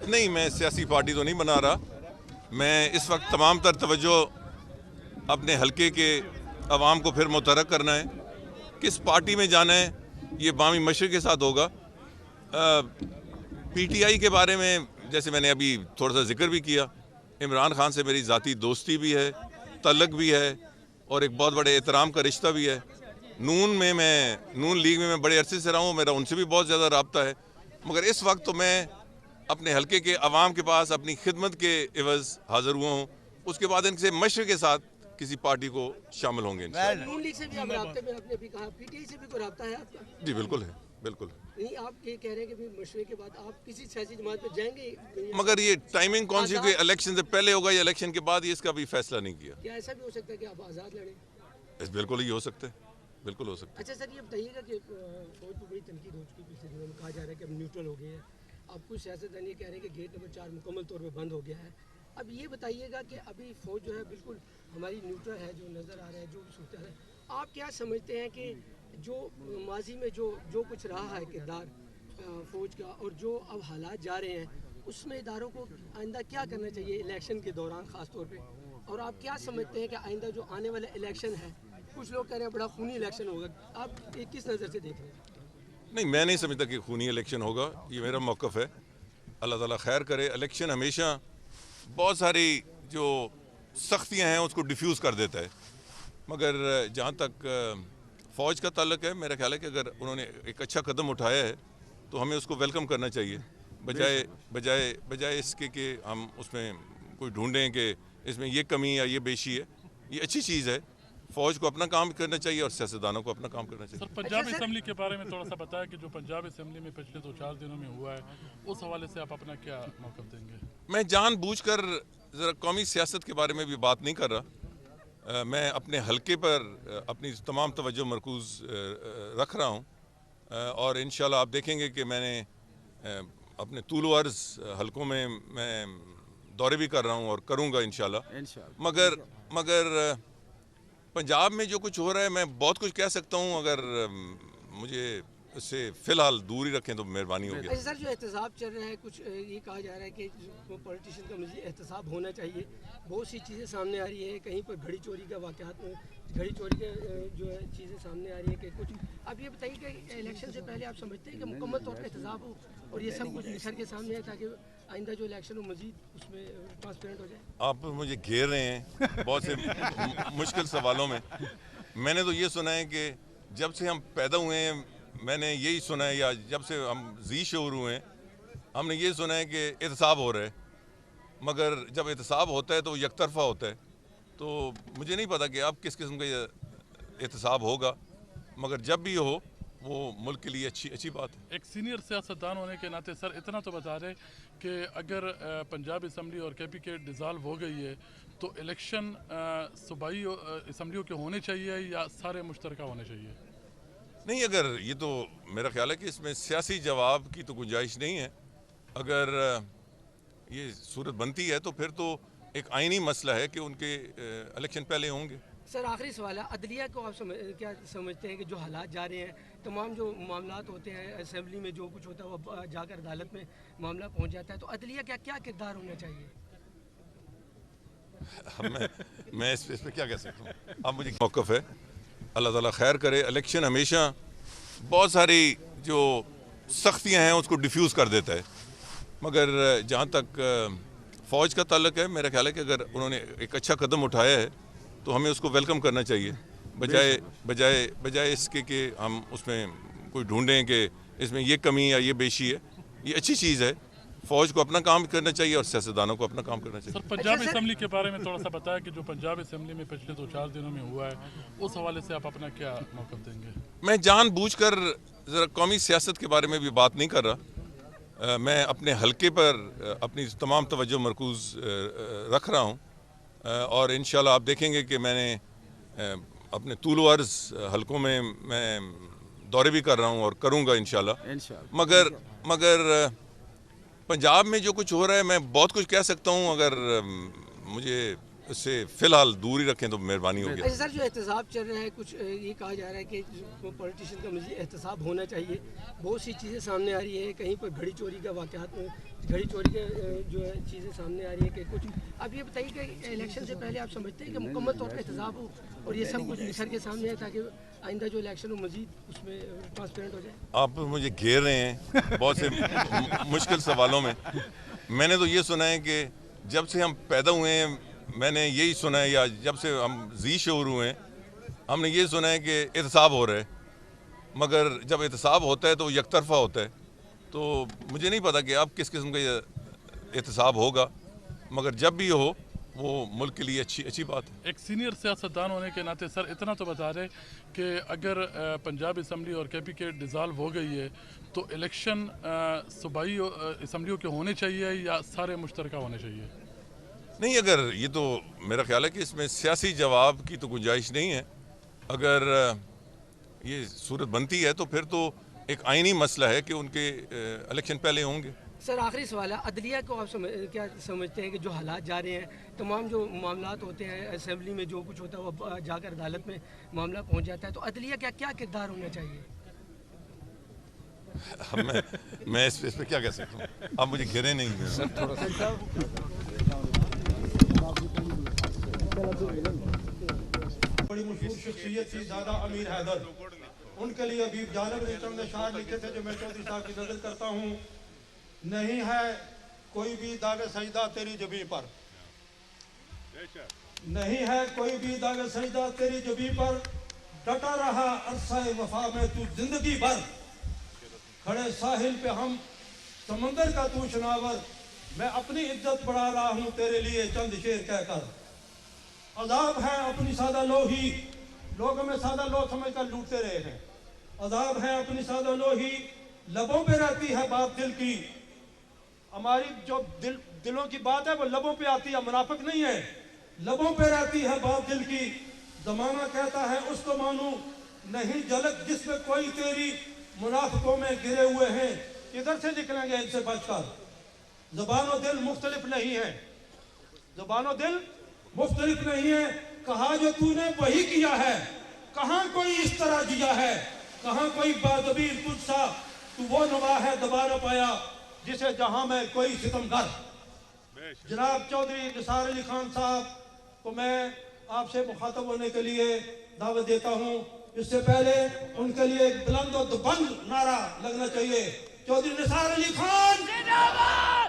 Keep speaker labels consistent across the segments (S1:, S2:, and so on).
S1: नहीं, मैं सियासी पार्टी तो नहीं बना रहा। मैं इस वक्त तमाम तर तवज्जो अपने हलके के अवाम को फिर मुतहर्रिक करना है। किस पार्टी में जाना है ये बामी मशरिक के साथ होगा। पीटीआई के बारे में जैसे मैंने अभी थोड़ा सा जिक्र भी किया, इमरान खान से मेरी ज़ाती दोस्ती भी है, तल्लक भी है और एक बहुत बड़े एहतराम का रिश्ता भी है। नून लीग में मैं बड़े अरसे से रहा हूँ, मेरा उनसे भी बहुत ज़्यादा रब्ता है। मगर इस वक्त तो मैं अपने हलके के अवाम के पास अपनी खिदमत के एवज़ हाज़िर हुआ हूँ। उसके बाद इनसे मशरे के साथ किसी पार्टी को शामिल होंगे।
S2: नून लीग से भी आप राब्ते में, आपने अभी कहा पीटीआई से भी कोई राब्ता है आपका?
S1: जी बिल्कुल है, बिल्कुल।
S2: नहीं, आप ये कह रहे हैं कि मशरे के बाद आप किसी सियासी जमात में जाएंगे?
S1: मगर ये टाइमिंग कौन सी कि इलेक्शन से पहले होगा या इलेक्शन के बाद, ये इसका भी फैसला नहीं किया।
S2: क्या ऐसा भी हो सकता है कि आप आज़ाद लड़ें?
S1: बिल्कुल ही हो सकता है, बिल्कुल हो सकता है।
S2: अच्छा सर, ये बताइएगा कि फौज पर बड़ी तनकीद हो चुकी है पिछले दिनों में, कहा जा रहा है कि अब न्यूट्रल हो गए हैं। अब कुछ सियासतदान ये कह रहे हैं कि गेट नंबर 4 मुकम्मल तौर पर बंद हो गया है। अब ये बताइएगा कि अभी फौज जो है बिल्कुल हमारी न्यूट्रल है, जो नज़र आ रहा है, जो भी सूरत है, आप क्या समझते हैं कि जो माजी में जो कुछ रहा है किरदार फौज का और जो अब हालात जा रहे हैं, उसमें इदारों को आइंदा क्या करना चाहिए इलेक्शन के दौरान ख़ास तौर पे? और आप क्या समझते हैं कि आइंदा जो आने वाला इलेक्शन है, कुछ लोग कह रहे हैं बड़ा खूनी इलेक्शन होगा, आप किस नज़र से देख रहे हैं?
S1: नहीं, मैं नहीं समझता कि खूनी इलेक्शन होगा, ये मेरा मौक़िफ़ है। अल्लाह ताला खैर करे। इलेक्शन हमेशा बहुत सारी जो सख्तियाँ हैं उसको डिफ्यूज़ कर देता है। मगर जहाँ तक फ़ौज का ताल्लुक है, मेरा ख्याल है कि अगर उन्होंने एक अच्छा कदम उठाया है तो हमें उसको वेलकम करना चाहिए, बजाय इसके कि हम उसमें कोई ढूंढें कि इसमें ये कमी या ये बेशी है। ये अच्छी चीज़ है, फ़ौज को अपना काम करना चाहिए और सियासतदानों को अपना काम करना चाहिए।
S3: सर, पंजाब असेंबली के बारे में थोड़ा सा बताया कि जो पंजाब असेंबली में पिछले 2-4 दिनों में हुआ है, उस हवाले से आप अपना क्या मौक़िफ़ देंगे?
S1: मैं जानबूझकर ज़रा कौमी सियासत के बारे में भी बात नहीं कर रहा। मैं अपने हलके पर अपनी तमाम तवज्जो मरकूज़ रख रहा हूँ और इंशाल्लाह आप देखेंगे कि मैंने अपने तूल व अर्ज़ हलकों में मैं दौरे भी कर रहा हूँ और करूँगा इंशाल्लाह। मगर पंजाब में जो कुछ हो रहा है, मैं बहुत कुछ कह सकता हूँ, अगर मुझे इससे फ़िलहाल दूर ही रखें तो मेहरबानी होगी।
S2: अच्छा सर, जो एहतसाब चल रहा है, कुछ ये कहा जा रहा है कि पॉलिटिशियन का मज़ीद एहतसाब होना चाहिए। बहुत सी चीज़ें सामने आ रही है, कहीं पर घड़ी चोरी का वाक़यात में घड़ी चोरी के जो है चीज़ें सामने आ रही है कि कुछ। आप ये बताइए कि इलेक्शन से पहले आप समझते हैं कि मुकम्मल तौर पर एहतसाब हो और ये सब कुछ निखर के सामने है ताकि आइंदा जो इलेक्शन हो मज़ीद उसमें ट्रांसपेरेंट हो जाए?
S1: आप मुझे घेर रहे हैं बहुत से मुश्किल सवालों में। मैंने तो ये सुना है कि जब से हम पैदा हुए हैं, मैंने यही सुना है, या जब से हम जी शऊर हुए हैं, हमने ये सुना है कि एहतसाब हो रहा है। मगर जब एहतसाब होता है तो एक तरफ़ा होता है। तो मुझे नहीं पता कि अब किस किस्म का एहतसाब होगा, मगर जब भी हो वो मुल्क के लिए अच्छी बात है।
S3: एक सीनियर सियासतदान होने के नाते सर इतना तो बता दें कि अगर पंजाब असम्बली और केपी के डिज़ाल्व हो गई है तो इलेक्शन सूबाई असम्बलियों के होने चाहिए या सारे मुश्तरका होने चाहिए?
S1: नहीं, अगर ये तो मेरा ख्याल है कि इसमें सियासी जवाब की तो गुंजाइश नहीं है। अगर ये सूरत बनती है तो फिर तो एक आइनी मसला है कि उनके इलेक्शन पहले होंगे।
S2: सर, आखिरी सवाल है, अदलिया को आप क्या समझते हैं कि जो हालात जा रहे हैं, तमाम जो मामलात होते हैं असेंबली में, जो कुछ होता है वो जाकर अदालत में मामला पहुंच जाता है, तो अदलिया का क्या किरदार होना चाहिए?
S1: मैं इस पर क्या कह सकता हूँ। अब मुझे मौक़िफ़ है, अल्लाह ताला खैर करे। इलेक्शन हमेशा बहुत सारी जो सख्तियाँ हैं उसको डिफ्यूज़ कर देता है। मगर जहाँ तक फ़ौज का ताल्लुक है, मेरा ख्याल है कि अगर उन्होंने एक अच्छा कदम उठाया है तो हमें उसको वेलकम करना चाहिए, बजाय इसके कि हम उसमें कोई ढूंढें कि इसमें ये कमी या ये बेशी है। ये अच्छी चीज़ है, फ़ौज को अपना काम करना चाहिए और सियासतदानों को अपना काम करना चाहिए।
S3: सर, पंजाब असेंबली के बारे में थोड़ा सा बताया कि जो पंजाब असेंबली में पिछले 2-4 दिनों में हुआ है, उस हवाले से आप अपना क्या मौक़िफ़ देंगे?
S1: मैं जानबूझकर ज़रा कौमी सियासत के बारे में भी बात नहीं कर रहा। मैं अपने हलके पर अपनी तमाम तवज्जो मरकूज़ रख रहा हूँ और इंशाल्लाह आप देखेंगे कि मैंने अपने तूल व अर्ज़ हलकों में मैं दौरे भी कर रहा हूँ और करूँगा इंशाल्लाह। मगर पंजाब में जो कुछ हो रहा है, मैं बहुत कुछ कह सकता हूँ, अगर मुझे इससे फ़िलहाल दूर ही रखें तो मेहरबानी होगी।
S2: अच्छा सर, जो एहतसाब चल रहा है, कुछ ये कहा जा रहा है कि पॉलिटिशियन का मज़ीद एहतसाब होना चाहिए। बहुत सी चीज़ें सामने आ रही है, कहीं पर घड़ी चोरी का वाक़यात में घड़ी चोरी के जो है चीज़ें सामने आ रही है कि कुछ। अब ये बताइए कि इलेक्शन से पहले आप समझते हैं कि मुकम्मल तौर पर एहतसाब हो और ये सब कुछ निखर के सामने है ताकि आइंदा जो इलेक्शन हो मजीद उसमें ट्रांसपेरेंट हो जाए?
S1: आप मुझे घेर रहे हैं बहुत से मुश्किल सवालों में। मैंने तो ये सुना है कि जब से हम पैदा हुए हैं मैंने यही सुना है, या जब से हम जी शऊर हुए हैं हमने ये सुना है कि एहतसाब हो रहा है, मगर जब एहतसाब होता है तो वो यकतरफा होता है। तो मुझे नहीं पता कि अब किस किस्म का एहतसाब होगा, मगर जब भी हो वो मुल्क के लिए अच्छी बात है।
S3: एक सीनियर सियासतदान होने के नाते सर इतना तो बता रहे कि अगर पंजाब असम्बली और KP के डिज़ाल्व हो गई है तो इलेक्शन सूबाई असम्बलियों के होने चाहिए या सारे मुश्तरका होने चाहिए?
S1: नहीं, अगर ये तो मेरा ख्याल है कि इसमें सियासी जवाब की तो गुंजाइश नहीं है। अगर ये सूरत बनती है तो फिर तो एक आइनी मसला है कि उनके इलेक्शन पहले होंगे।
S2: सर आखिरी सवाल है, अदलिया को आप क्या समझते हैं कि जो हालात जा रहे हैं, तमाम जो मामलात होते हैं असेंबली में जो कुछ होता है वो जाकर अदालत में मामला पहुंच जाता है, तो अदलिया क्या क्या किरदार होना चाहिए?
S1: मैं इस पे क्या कह सकता हूँ, आप मुझे घेरे नहीं हैं।
S4: बड़ी मशहूर शख्सियत थी ज़्यादा अमीर हैदर, उनके लिए भी जानब ने चंद अशार लिखे थे जो मैं चौधरी साहब की नज़र करता हूँ। नहीं है कोई भी दाग सजदा तेरी जबी पर, नहीं है कोई भी दाग सजदा तेरी जबी पर, डटा रहा अरसा वफा में तू जिंदगी भर, खड़े साहिल पे हम समंदर का तू शनावर, मैं अपनी इज्जत बढ़ा रहा हूँ तेरे लिए चंद शेर कहकर। अजाब है अपनी सादा लोही, लोग हमें सादा लो समझकर लूटते रहे हैं। अजाब है अपनी सादा लोही, लबों पे रहती है बात दिल की। हमारी जो दिलों की बात है वो लबों पे आती है, मुनाफिक नहीं है। लबों पे रहती है बात दिल की, जमाना कहता है उसको मानूं, नहीं झलक जिसमें कोई तेरी, मुनाफिकों में गिरे हुए हैं, किधर से निकलेंगे इनसे बचकर। ज़बानो दिल मुख्तलिफ नहीं है, ज़बानो दिल मुख्तलिफ नहीं है। कहा जो तूने वही किया है, कहाँ कोई इस तरह जिया है, कहाँ कोई बादबीर तुझसा, तू वो नवा है दबा न पाया जिसे जहां में कोई सितमगर। जनाब चौधरी निसार अली खान साहब को मैं आपसे मुखातब होने के लिए दावत देता हूं। इससे पहले उनके लिए एक बुलंद और दबंग नारा लगना चाहिए। चौधरी निसार अली खान जिंदाबाद।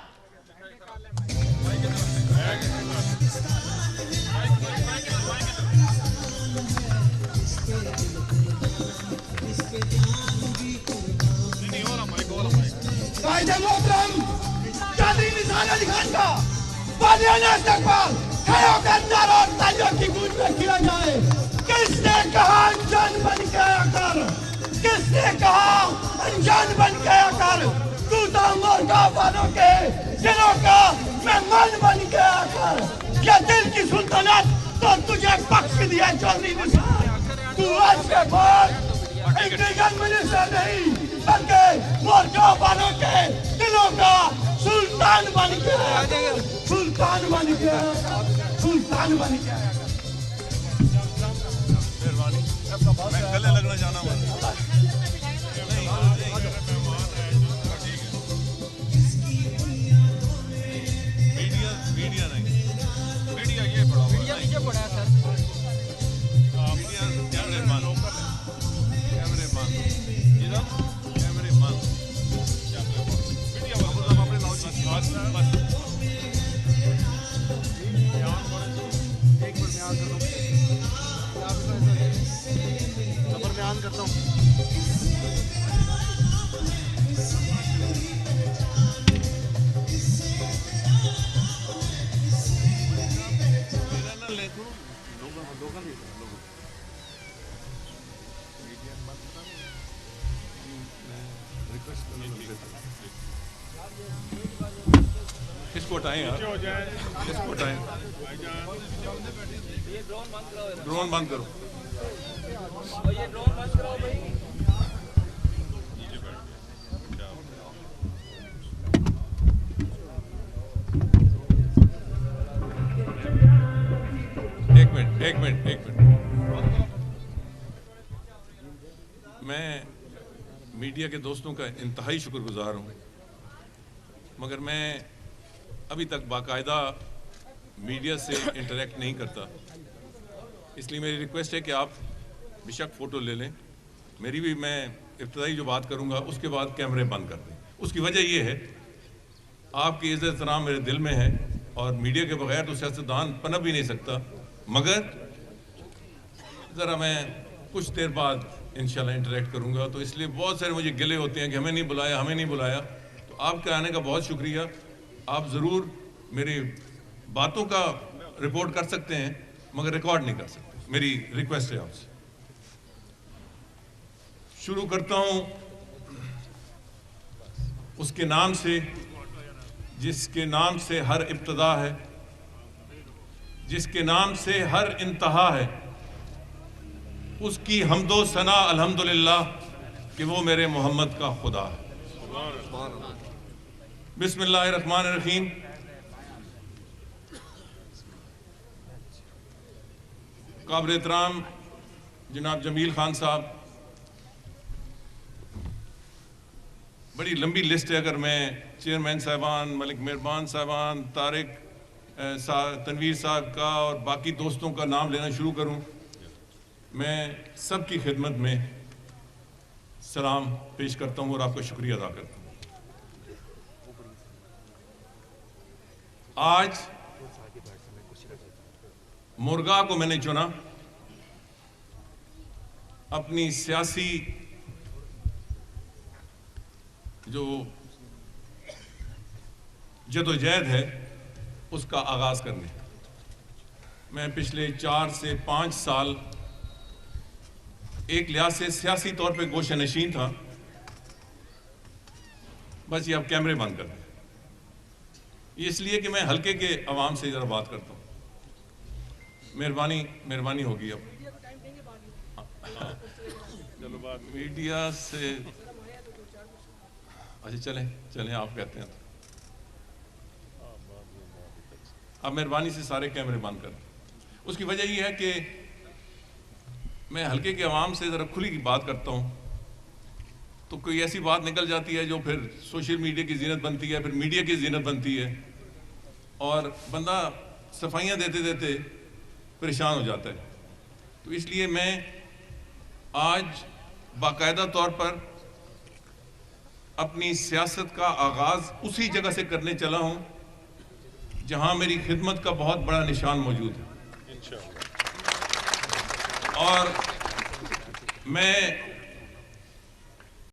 S5: मोहतरम चौधरी निसार अली खान का बालियाना इस्तकबाल खड़े होकर नारों और तालियों की गूंज में किया जाए। किसने कहा अनजान बन के आया कर, किसने कहा अनजान बन के आया कर, तू तो उमर गाँव वालों के दिलों का मेहमान बन के आया कर। क्या दिल की सुल्तानत तो तुझे बख्श दिया चौधरी निसार। तू आज के बाद इंडियन मिनिस्टर नहीं बल्कि मोरगांव वालों के दिलों का सुल्तान बन गया, सुल्तान बन गया, सुल्तान बन गया।
S1: मैं गले लगना जाना मीडिया नहीं, मीडिया ये बड़ा मीडिया पड़ा है सर। करता हूँ। इसको हटाएं यार, इसको हटाएं। ड्रोन बंद करो। ये ड्रोन बंद करो भाई। एक मिनट। मैं मीडिया के दोस्तों का इंतहाई शुक्रगुजार हूँ। मगर मैं अभी तक बाकायदा मीडिया से इंटरेक्ट नहीं करता, इसलिए मेरी रिक्वेस्ट है कि आप बेशक फ़ोटो ले लें। मेरी भी मैं इब्तदाई जो बात करूंगा उसके बाद कैमरे बंद कर दें। उसकी वजह ये है, आपकी इज़्ज़त एहतराम मेरे दिल में है और मीडिया के बगैर तो सियासतदान पनप भी नहीं सकता। मगर ज़रा मैं कुछ देर बाद इंशाल्लाह इंटरेक्ट करूंगा, तो इसलिए बहुत सारे मुझे गिले होते हैं कि हमें नहीं बुलाया, हमें नहीं बुलाया। तो आपके आने का बहुत शुक्रिया। आप ज़रूर मेरी बातों का रिपोर्ट कर सकते हैं मगर रिकॉर्ड नहीं कर सकते। मेरी रिक्वेस्ट है आपसे। शुरू करता हूं उसके नाम से जिसके नाम से हर इब्तदा है, जिसके नाम से हर इंतहा है। उसकी हम्दो सना अल्हम्दुलिल्लाह कि वो मेरे मोहम्मद का खुदा है। बिस्मिल्लाहिर्रहमानिर्रहीम। काबिल एहतराम जनाब जमील खान साहब, बड़ी लंबी लिस्ट है। अगर मैं चेयरमैन साहबान, मलिक मेहरबान साहबान, तारिक तनवीर साहब का और बाकी दोस्तों का नाम लेना शुरू करूं, मैं सबकी खिदमत में सलाम पेश करता हूं और आपका शुक्रिया अदा करता हूं। आज मुर्गा को मैंने चुना अपनी सियासी जो जदोजहद है उसका आगाज करने। मैं पिछले 4 से 5 साल एक लिहाज से सियासी तौर पे गोशे नशीन था। बस ये अब कैमरे बंद कर दें, ये इसलिए कि मैं हल्के के अवाम से जरा बात करता हूँ। मेहरबानी होगी। अब चलो बात मीडिया से, अच्छा चलें आप कहते हैं तो अब मेहरबानी से सारे कैमरे बंद कर। उसकी वजह यह है कि मैं हल्के के अवाम से ज़रा खुली की बात करता हूँ तो कोई ऐसी बात निकल जाती है जो फिर सोशल मीडिया की जीनत बनती है, फिर मीडिया की जीनत बनती है और बंदा सफाइयाँ देते देते परेशान हो जाता है। तो इसलिए मैं आज बाकायदा तौर पर अपनी सियासत का आगाज़ उसी जगह से करने चला हूँ जहाँ मेरी खिदमत का बहुत बड़ा निशान मौजूद है। और मैं